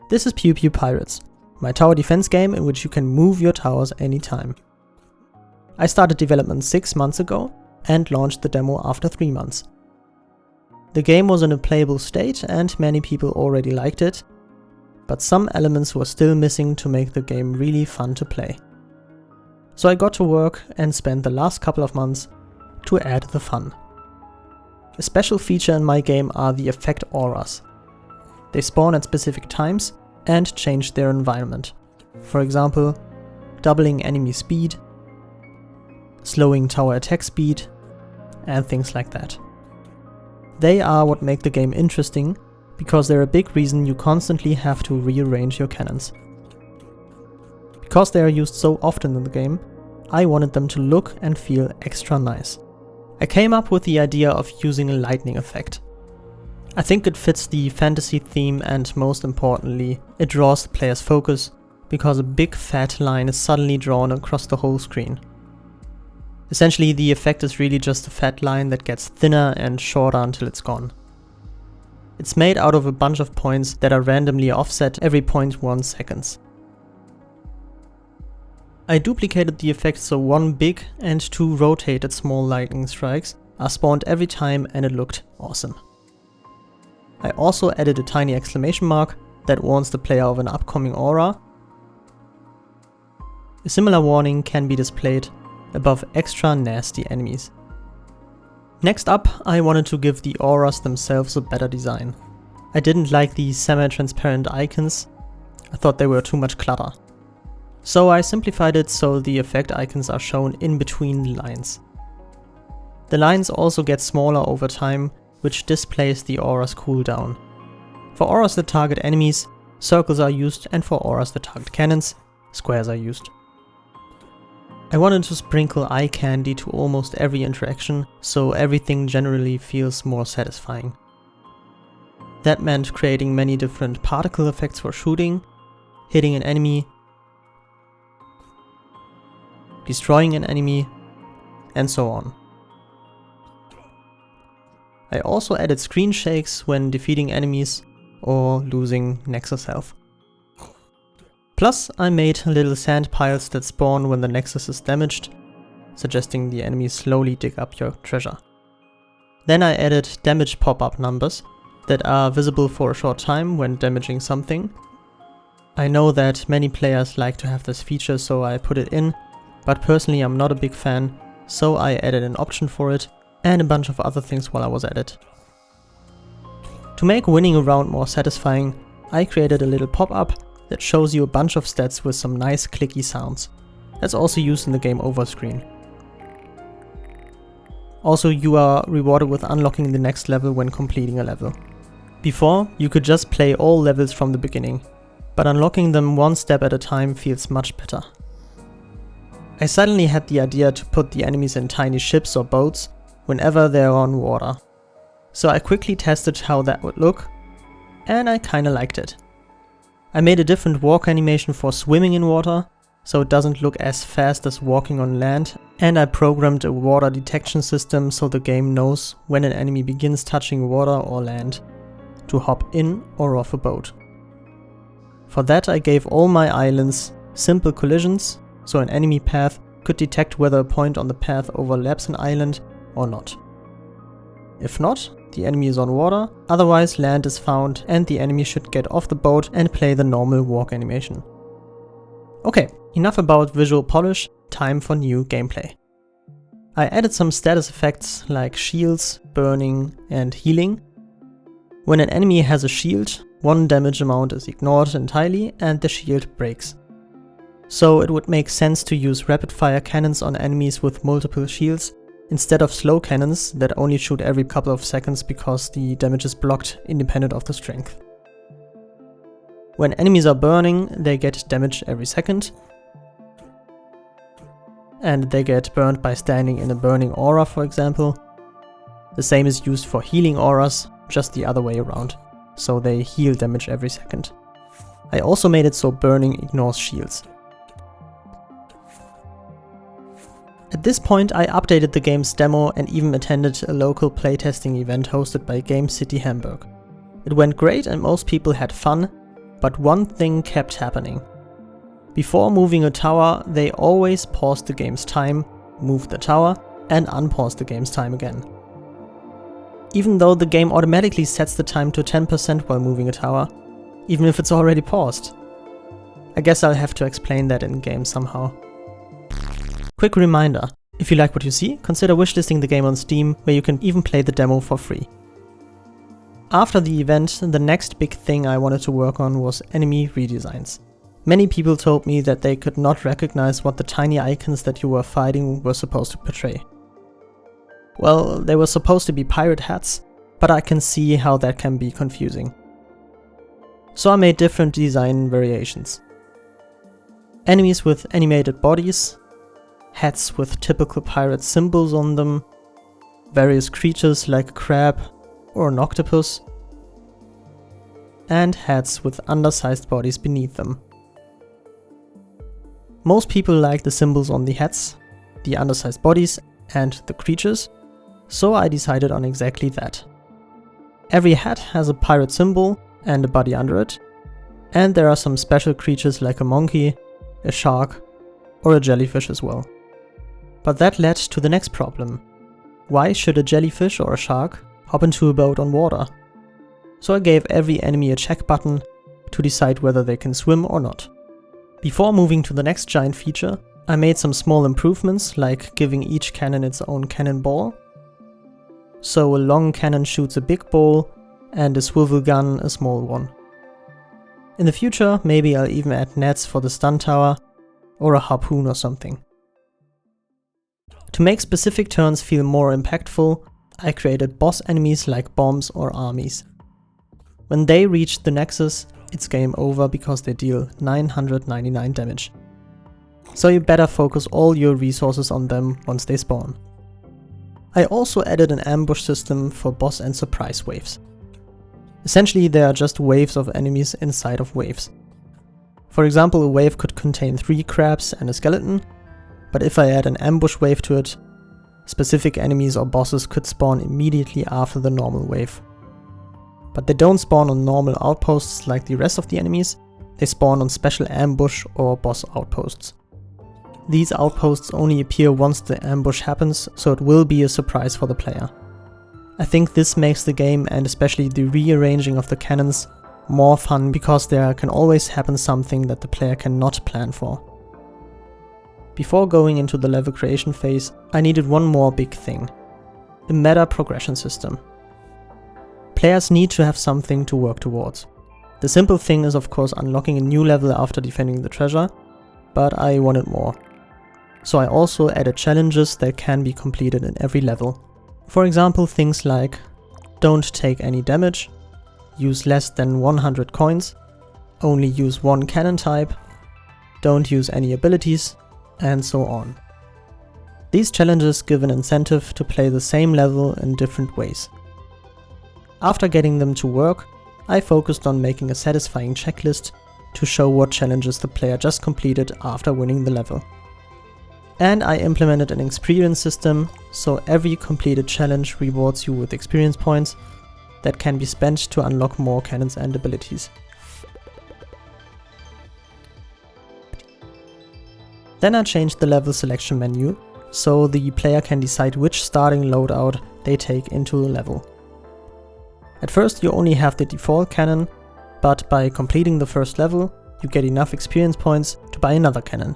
This is Pew Pew Pirates, my tower defense game in which you can move your towers anytime. I started development 6 months ago and launched the demo after 3 months. The game was in a playable state and many people already liked it, but some elements were still missing to make the game really fun to play. So I got to work and spent the last couple of months to add the fun. A special feature in my game are the effect auras. They spawn at specific times and change their environment. For example, doubling enemy speed, slowing tower attack speed, and things like that. They are what make the game interesting, because they're a big reason you constantly have to rearrange your cannons. Because they are used so often in the game, I wanted them to look and feel extra nice. I came up with the idea of using a lightning effect. I think it fits the fantasy theme and most importantly, it draws the player's focus, because a big fat line is suddenly drawn across the whole screen. Essentially, the effect is really just a fat line that gets thinner and shorter until it's gone. It's made out of a bunch of points that are randomly offset every 0.1 seconds. I duplicated the effect so 1 big and 2 rotated small lightning strikes are spawned every time and it looked awesome. I also added a tiny exclamation mark that warns the player of an upcoming aura. A similar warning can be displayed above extra nasty enemies. Next up, I wanted to give the auras themselves a better design. I didn't like the semi-transparent icons, I thought they were too much clutter. So I simplified it so the effect icons are shown in between the lines. The lines also get smaller over time, which displays the aura's cooldown. For auras that target enemies, circles are used, and for auras that target cannons, squares are used. I wanted to sprinkle eye candy to almost every interaction, so everything generally feels more satisfying. That meant creating many different particle effects for shooting, hitting an enemy, destroying an enemy, and so on. I also added screen shakes when defeating enemies or losing Nexus health. Plus, I made little sand piles that spawn when the Nexus is damaged, suggesting the enemies slowly dig up your treasure. Then I added damage pop-up numbers that are visible for a short time when damaging something. I know that many players like to have this feature, so I put it in, but personally I'm not a big fan, so I added an option for it and a bunch of other things while I was at it. To make winning a round more satisfying, I created a little pop-up that shows you a bunch of stats with some nice clicky sounds. That's also used in the game over screen. Also, you are rewarded with unlocking the next level when completing a level. Before, you could just play all levels from the beginning, but unlocking them one step at a time feels much better. I suddenly had the idea to put the enemies in tiny ships or boats whenever they're on water. So I quickly tested how that would look, and I kinda liked it. I made a different walk animation for swimming in water, so it doesn't look as fast as walking on land, and I programmed a water detection system so the game knows when an enemy begins touching water or land to hop in or off a boat. For that I gave all my islands simple collisions, so an enemy path could detect whether a point on the path overlaps an island or not. If not, the enemy is on water, otherwise land is found and the enemy should get off the boat and play the normal walk animation. Okay, enough about visual polish, time for new gameplay. I added some status effects like shields, burning and healing. When an enemy has a shield, one damage amount is ignored entirely and the shield breaks. So it would make sense to use rapid fire cannons on enemies with multiple shields, instead of slow cannons that only shoot every couple of seconds because the damage is blocked independent of the strength. When enemies are burning, they get damage every second, and they get burned by standing in a burning aura, for example. The same is used for healing auras, just the other way around, so they heal damage every second. I also made it so burning ignores shields. At this point I updated the game's demo and even attended a local playtesting event hosted by Game City Hamburg. It went great and most people had fun, but one thing kept happening. Before moving a tower, they always paused the game's time, moved the tower, and unpaused the game's time again. Even though the game automatically sets the time to 10% while moving a tower, even if it's already paused. I guess I'll have to explain that in game somehow. Quick reminder, if you like what you see, consider wishlisting the game on Steam, where you can even play the demo for free. After the event, the next big thing I wanted to work on was enemy redesigns. Many people told me that they could not recognize what the tiny icons that you were fighting were supposed to portray. Well, they were supposed to be pirate hats, but I can see how that can be confusing. So I made different design variations. Enemies with animated bodies, hats with typical pirate symbols on them, various creatures like a crab or an octopus, and hats with undersized bodies beneath them. Most people like the symbols on the hats, the undersized bodies, and the creatures, so I decided on exactly that. Every hat has a pirate symbol and a body under it, and there are some special creatures like a monkey, a shark, or a jellyfish as well. But that led to the next problem. Why should a jellyfish or a shark hop into a boat on water? So I gave every enemy a check button to decide whether they can swim or not. Before moving to the next giant feature, I made some small improvements, like giving each cannon its own cannonball. So a long cannon shoots a big ball and a swivel gun a small one. In the future, maybe I'll even add nets for the stun tower or a harpoon or something. To make specific turns feel more impactful, I created boss enemies like bombs or armies. When they reach the nexus, it's game over because they deal 999 damage. So you better focus all your resources on them once they spawn. I also added an ambush system for boss and surprise waves. Essentially, they are just waves of enemies inside of waves. For example, a wave could contain 3 crabs and a skeleton, but if I add an ambush wave to it, specific enemies or bosses could spawn immediately after the normal wave. But they don't spawn on normal outposts like the rest of the enemies, they spawn on special ambush or boss outposts. These outposts only appear once the ambush happens, so it will be a surprise for the player. I think this makes the game, and especially the rearranging of the cannons, more fun because there can always happen something that the player cannot plan for. Before going into the level creation phase, I needed one more big thing: a meta progression system. Players need to have something to work towards. The simple thing is of course unlocking a new level after defending the treasure, but I wanted more. So I also added challenges that can be completed in every level. For example, things like don't take any damage, use less than 100 coins, only use one cannon type, don't use any abilities, and so on. These challenges give an incentive to play the same level in different ways. After getting them to work, I focused on making a satisfying checklist to show what challenges the player just completed after winning the level. And I implemented an experience system, so every completed challenge rewards you with experience points that can be spent to unlock more cannons and abilities. Then I changed the level selection menu, so the player can decide which starting loadout they take into a level. At first you only have the default cannon, but by completing the first level, you get enough experience points to buy another cannon.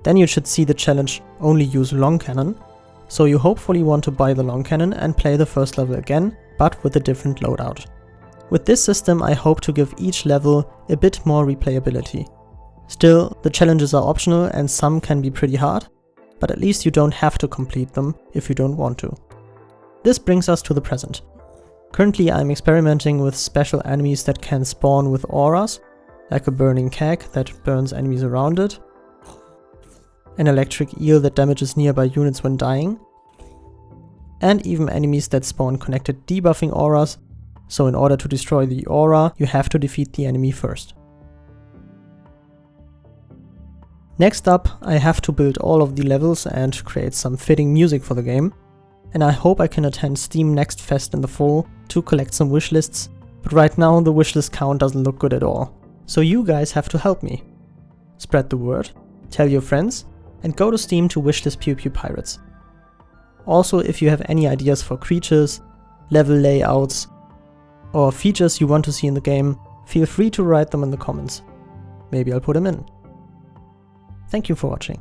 Then you should see the challenge only use long cannon, so you hopefully want to buy the long cannon and play the first level again, but with a different loadout. With this system I hope to give each level a bit more replayability. Still, the challenges are optional and some can be pretty hard, but at least you don't have to complete them if you don't want to. This brings us to the present. Currently I'm experimenting with special enemies that can spawn with auras, like a burning keg that burns enemies around it, an electric eel that damages nearby units when dying, and even enemies that spawn connected debuffing auras, so in order to destroy the aura, you have to defeat the enemy first. Next up, I have to build all of the levels and create some fitting music for the game, and I hope I can attend Steam Next Fest in the fall to collect some wishlists, but right now the wishlist count doesn't look good at all. So you guys have to help me. Spread the word, tell your friends, and go to Steam to wishlist Pew Pew Pirates. Also, if you have any ideas for creatures, level layouts, or features you want to see in the game, feel free to write them in the comments. Maybe I'll put them in. Thank you for watching.